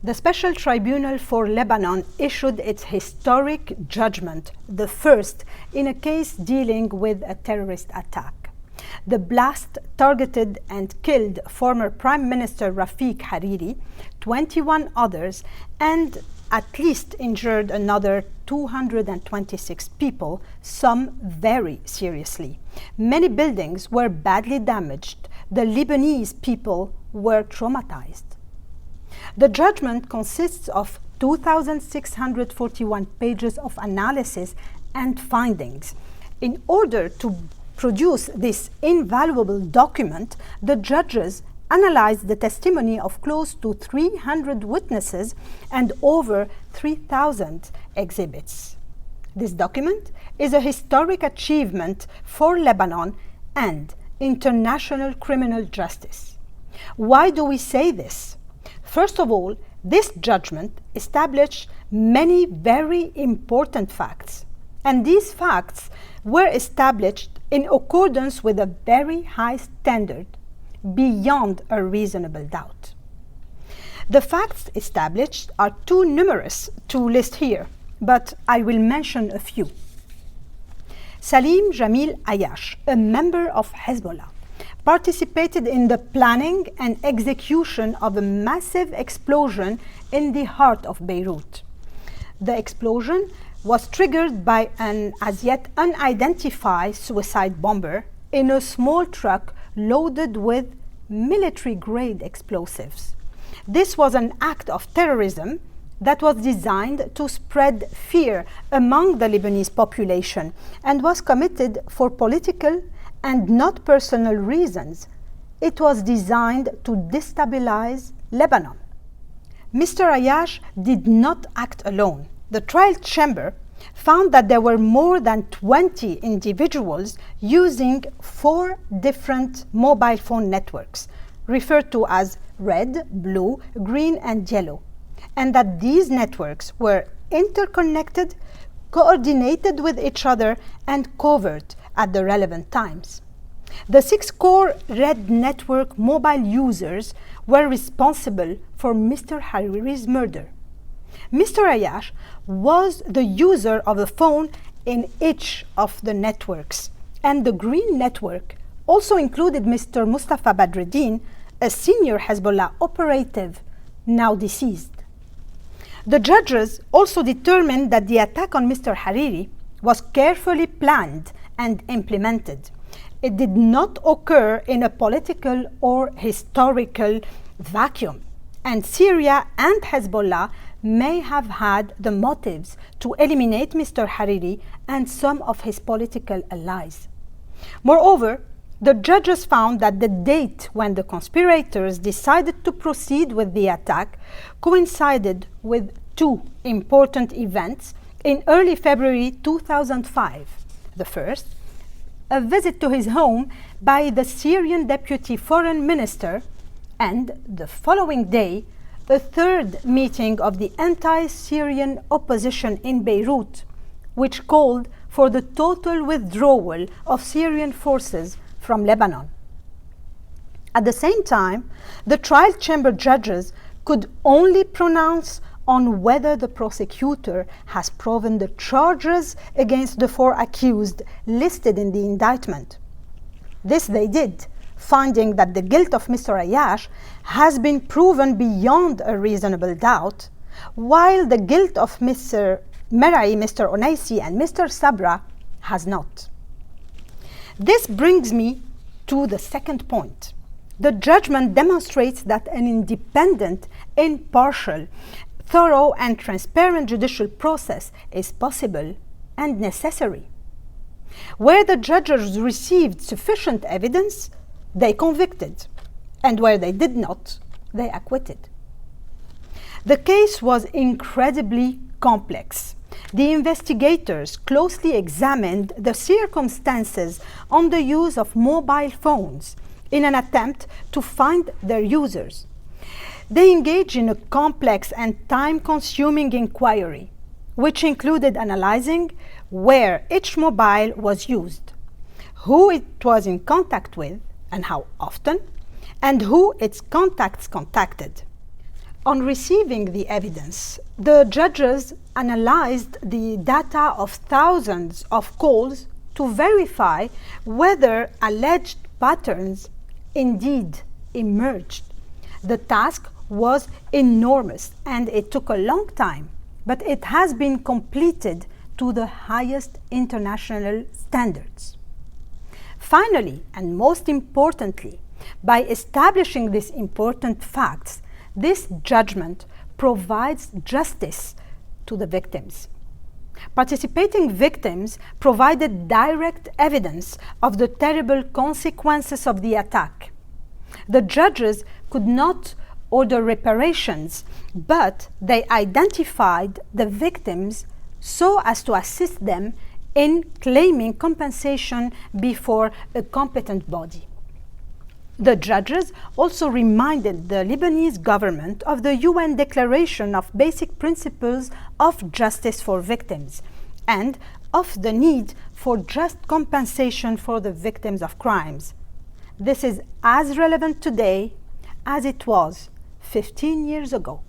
The Special Tribunal for Lebanon issued its historic judgment, the first in a case dealing with a terrorist attack. The blast targeted and killed former Prime Minister Rafiq Hariri, 21 others, and at least injured another 226 people, some very seriously. Many buildings were badly damaged. The Lebanese people were traumatized. The judgment consists of 2,641 pages of analysis and findings. In order to produce this invaluable document, the judges analyzed the testimony of close to 300 witnesses and over 3,000 exhibits. This document is a historic achievement for Lebanon and international criminal justice. Why do we say this? First of all, this judgment established many very important facts, and these facts were established in accordance with a very high standard, beyond a reasonable doubt. The facts established are too numerous to list here, but I will mention a few. Salim Jamil Ayyash, a member of Hezbollah, participated in the planning and execution of a massive explosion in the heart of Beirut. The explosion was triggered by an as yet unidentified suicide bomber in a small truck loaded with military-grade explosives. This was an act of terrorism that was designed to spread fear among the Lebanese population and was committed for political and not personal reasons. It was designed to destabilize Lebanon. Mr. Ayyash did not act alone. The trial chamber found that there were more than 20 individuals using 4 different mobile phone networks, referred to as red, blue, green, and yellow, and that these networks were interconnected, coordinated with each other, and covert at the relevant times. The 6 core red network mobile users were responsible for Mr. Hariri's murder. Mr. Ayyash was the user of a phone in each of the networks, and the green network also included Mr. Mustafa Badreddin, a senior Hezbollah operative, now deceased. The judges also determined that the attack on Mr. Hariri was carefully planned and implemented. It did not occur in a political or historical vacuum, and Syria and Hezbollah may have had the motives to eliminate Mr. Hariri and some of his political allies. Moreover, the judges found that the date when the conspirators decided to proceed with the attack coincided with 2 important events in early February 2005. The first, a visit to his home by the Syrian Deputy Foreign Minister, and the following day, a 3rd meeting of the anti-Syrian opposition in Beirut, which called for the total withdrawal of Syrian forces from Lebanon. At the same time, the trial chamber judges could only pronounce on whether the prosecutor has proven the charges against the 4 accused listed in the indictment. This they did, finding that the guilt of Mr. Ayyash has been proven beyond a reasonable doubt, while the guilt of Mr. Merai, Mr. Onaisi, and Mr. Sabra has not. This brings me to the second point. The judgment demonstrates that an independent, impartial, thorough, and transparent judicial process is possible and necessary. Where the judges received sufficient evidence, they convicted, and where they did not, they acquitted. The case was incredibly complex. The investigators closely examined the circumstances on the use of mobile phones in an attempt to find their users. They engaged in a complex and time-consuming inquiry, which included analyzing where each mobile was used, who it was in contact with and how often, and who its contacts contacted. On receiving the evidence, the judges analyzed the data of thousands of calls to verify whether alleged patterns indeed emerged. The task was enormous and it took a long time, but it has been completed to the highest international standards. Finally, and most importantly, by establishing these important facts, this judgment provides justice to the victims. Participating victims provided direct evidence of the terrible consequences of the attack. The judges could not order reparations, but they identified the victims so as to assist them in claiming compensation before a competent body. The judges also reminded the Lebanese government of the UN Declaration of Basic Principles of Justice for Victims and of the need for just compensation for the victims of crimes. This is as relevant today as it was 15 years ago.